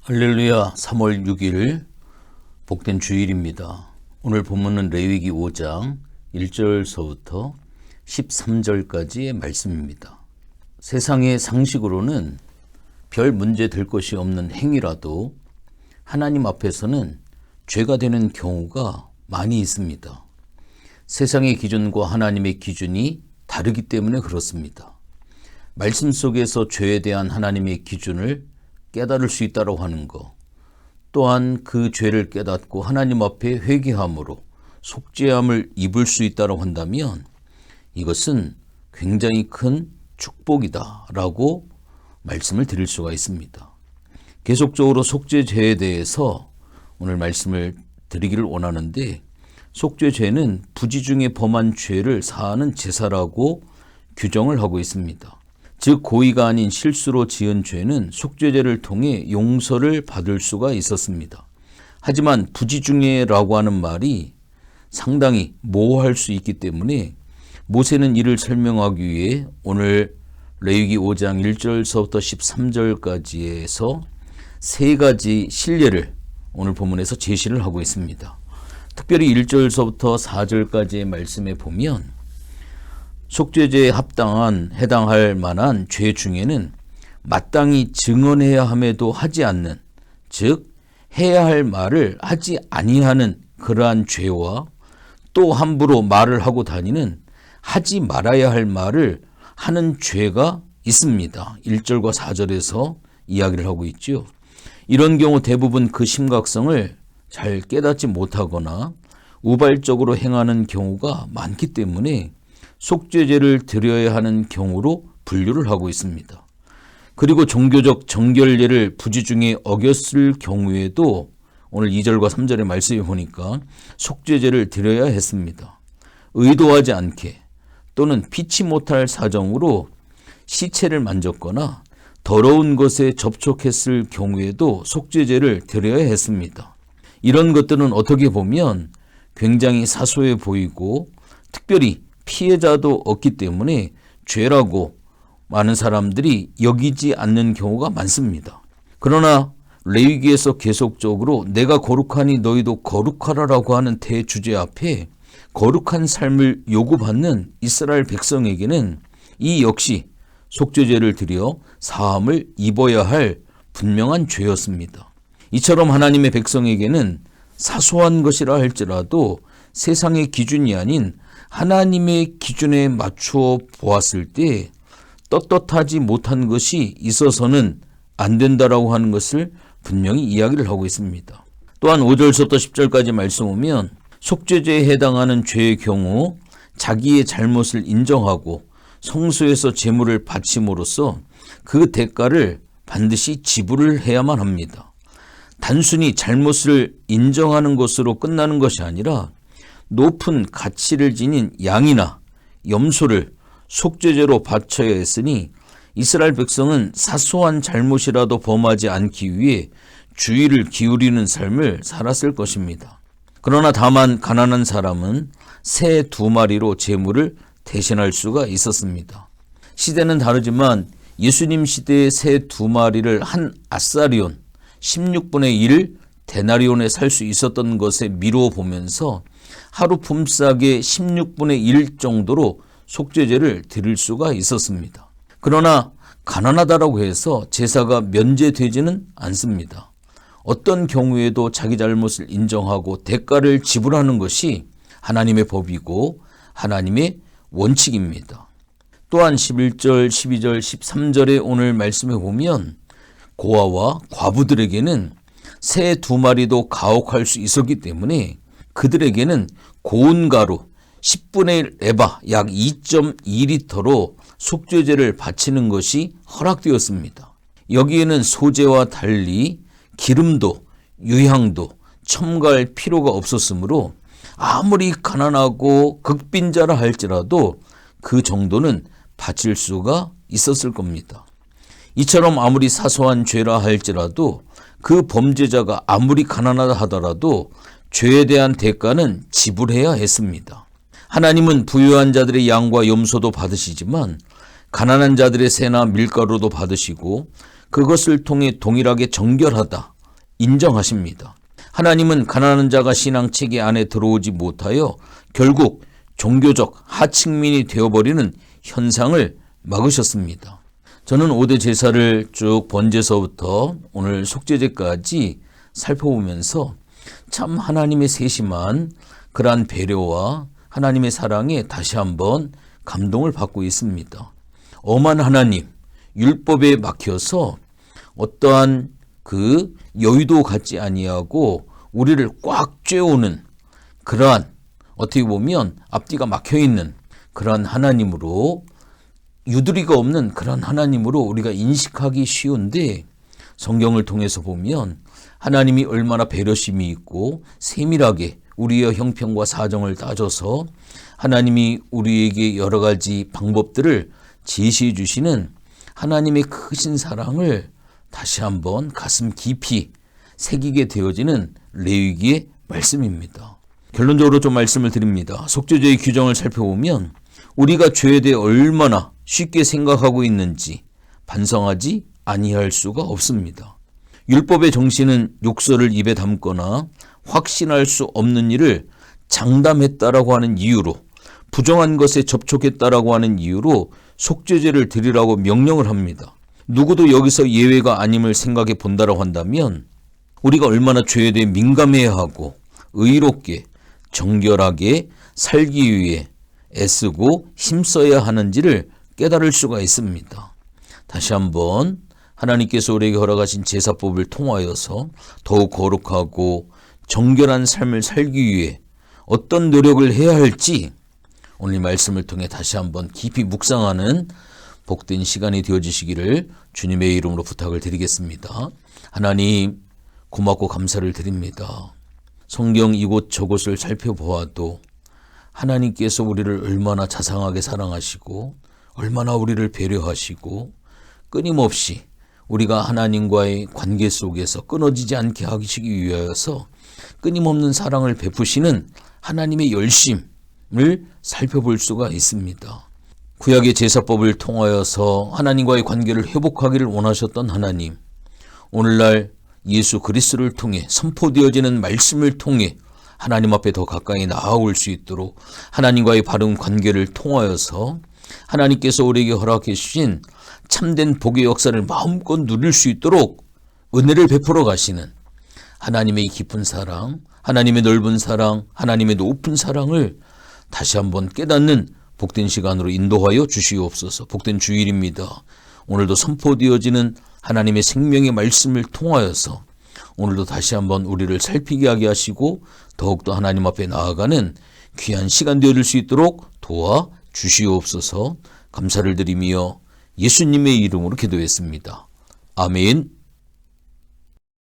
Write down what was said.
할렐루야. 3월 6일 복된 주일입니다. 오늘 본문은 레위기 5장 1절서부터 13절까지의 말씀입니다. 세상의 상식으로는 별 문제 될 것이 없는 행위라도 하나님 앞에서는 죄가 되는 경우가 많이 있습니다. 세상의 기준과 하나님의 기준이 다르기 때문에 그렇습니다. 말씀 속에서 죄에 대한 하나님의 기준을 깨달을 수 있다고 하는 것, 또한 그 죄를 깨닫고 하나님 앞에 회개함으로 속죄함을 입을 수 있다고 한다면 이것은 굉장히 큰 축복이다라고 말씀을 드릴 수가 있습니다. 계속적으로 속죄죄에 대해서 오늘 말씀을 드리기를 원하는데, 속죄죄는 부지 중에 범한 죄를 사하는 제사라고 규정을 하고 있습니다. 즉 고의가 아닌 실수로 지은 죄는 속죄죄를 통해 용서를 받을 수가 있었습니다. 하지만 부지 중에라고 하는 말이 상당히 모호할 수 있기 때문에 모세는 이를 설명하기 위해 오늘 레위기 5장 1절서부터 13절까지에서 세 가지 실례를 오늘 본문에서 제시를 하고 있습니다. 특별히 1절서부터 4절까지의 말씀에 보면 속죄죄에 해당할 만한 죄 중에는 마땅히 증언해야 함에도 하지 않는, 즉 해야 할 말을 하지 아니하는 그러한 죄와 또 함부로 말을 하고 다니는 하지 말아야 할 말을 하는 죄가 있습니다. 1절과 4절에서 이야기를 하고 있죠. 이런 경우 대부분 그 심각성을 잘 깨닫지 못하거나 우발적으로 행하는 경우가 많기 때문에 속죄죄를 드려야 하는 경우로 분류를 하고 있습니다. 그리고 종교적 정결례를 부지 중에 어겼을 경우에도 오늘 2절과 3절의 말씀에 보니까 속죄죄를 드려야 했습니다. 의도하지 않게 또는 피치 못할 사정으로 시체를 만졌거나 더러운 것에 접촉했을 경우에도 속죄죄를 드려야 했습니다. 이런 것들은 어떻게 보면 굉장히 사소해 보이고 특별히 피해자도 없기 때문에 죄라고 많은 사람들이 여기지 않는 경우가 많습니다. 그러나 레위기에서 계속적으로 내가 거룩하니 너희도 거룩하라라고 하는 대주제 앞에 거룩한 삶을 요구받는 이스라엘 백성에게는 이 역시 속죄죄를 드려 사함을 입어야 할 분명한 죄였습니다. 이처럼 하나님의 백성에게는 사소한 것이라 할지라도 세상의 기준이 아닌 하나님의 기준에 맞추어 보았을 때 떳떳하지 못한 것이 있어서는 안 된다라고 하는 것을 분명히 이야기를 하고 있습니다. 또한 5절부터 10절까지 말씀 보면 속죄죄에 해당하는 죄의 경우 자기의 잘못을 인정하고 성소에서 제물을 바침으로써 그 대가를 반드시 지불을 해야만 합니다. 단순히 잘못을 인정하는 것으로 끝나는 것이 아니라 높은 가치를 지닌 양이나 염소를 속죄죄로 바쳐야 했으니 이스라엘 백성은 사소한 잘못이라도 범하지 않기 위해 주의를 기울이는 삶을 살았을 것입니다. 그러나 다만 가난한 사람은 새 2마리로 제물을 대신할 수가 있었습니다. 시대는 다르지만 예수님 시대의 새 2마리를 한 아사리온 16분의 1 데나리온에 살 수 있었던 것에 미루어 보면서 하루 품삯의 16분의 1 정도로 속죄죄를 드릴 수가 있었습니다. 그러나 가난하다라고 해서 제사가 면제되지는 않습니다. 어떤 경우에도 자기 잘못을 인정하고 대가를 지불하는 것이 하나님의 법이고 하나님의 원칙입니다. 또한 11절, 12절, 13절의 오늘 말씀에 보면 고아와 과부들에게는 새 2마리도 가혹할 수 있었기 때문에 그들에게는 고운 가루 10분의 1 에바 약 2.2리터로 속죄죄를 바치는 것이 허락되었습니다. 여기에는 소재와 달리 기름도 유향도 첨가할 필요가 없었으므로 아무리 가난하고 극빈자라 할지라도 그 정도는 바칠 수가 있었을 겁니다. 이처럼 아무리 사소한 죄라 할지라도 그 범죄자가 아무리 가난하다 하더라도 죄에 대한 대가는 지불해야 했습니다. 하나님은 부유한 자들의 양과 염소도 받으시지만 가난한 자들의 새나 밀가루도 받으시고 그것을 통해 동일하게 정결하다, 인정하십니다. 하나님은 가난한 자가 신앙 체계 안에 들어오지 못하여 결국 종교적 하층민이 되어버리는 현상을 막으셨습니다. 저는 5대 제사를 쭉 번제서부터 오늘 속죄제까지 살펴보면서 참 하나님의 세심한 그러한 배려와 하나님의 사랑에 다시 한번 감동을 받고 있습니다. 엄한 하나님, 율법에 막혀서 어떠한 그 여유도 갖지 아니하고 우리를 꽉 쬐오는 그러한 어떻게 보면 앞뒤가 막혀있는 그러한 하나님으로 유두리가 없는 그런 하나님으로 우리가 인식하기 쉬운데 성경을 통해서 보면 하나님이 얼마나 배려심이 있고 세밀하게 우리의 형편과 사정을 따져서 하나님이 우리에게 여러 가지 방법들을 제시해 주시는 하나님의 크신 사랑을 다시 한번 가슴 깊이 새기게 되어지는 레위기의 말씀입니다. 결론적으로 좀 말씀을 드립니다. 속죄제의 규정을 살펴보면 우리가 죄에 대해 얼마나 쉽게 생각하고 있는지 반성하지 아니할 수가 없습니다. 율법의 정신은 욕설을 입에 담거나 확신할 수 없는 일을 장담했다라고 하는 이유로 부정한 것에 접촉했다라고 하는 이유로 속죄제를 드리라고 명령을 합니다. 누구도 여기서 예외가 아님을 생각해 본다라고 한다면 우리가 얼마나 죄에 대해 민감해야 하고 의롭게 정결하게 살기 위해 애쓰고 힘써야 하는지를 깨달을 수가 있습니다. 다시 한번 하나님께서 우리에게 허락하신 제사법을 통하여서 더욱 거룩하고 정결한 삶을 살기 위해 어떤 노력을 해야 할지 오늘 말씀을 통해 다시 한번 깊이 묵상하는 복된 시간이 되어지시기를 주님의 이름으로 부탁을 드리겠습니다. 하나님 고맙고 감사를 드립니다. 성경 이곳저곳을 살펴보아도 하나님께서 우리를 얼마나 자상하게 사랑하시고 얼마나 우리를 배려하시고 끊임없이 우리가 하나님과의 관계 속에서 끊어지지 않게 하시기 위하여서 끊임없는 사랑을 베푸시는 하나님의 열심을 살펴볼 수가 있습니다. 구약의 제사법을 통하여서 하나님과의 관계를 회복하기를 원하셨던 하나님, 오늘날 예수 그리스도를 통해 선포되어지는 말씀을 통해 하나님 앞에 더 가까이 나아올 수 있도록 하나님과의 바른 관계를 통하여서 하나님께서 우리에게 허락해 주신 참된 복의 역사를 마음껏 누릴 수 있도록 은혜를 베풀어 가시는 하나님의 깊은 사랑, 하나님의 넓은 사랑, 하나님의 높은 사랑을 다시 한번 깨닫는 복된 시간으로 인도하여 주시옵소서. 복된 주일입니다. 오늘도 선포되어지는 하나님의 생명의 말씀을 통하여서 오늘도 다시 한번 우리를 살피게 하게 하시고 더욱더 하나님 앞에 나아가는 귀한 시간 되어질 수 있도록 도와 주시옵소서. 감사를 드리며 예수님의 이름으로 기도했습니다. 아멘.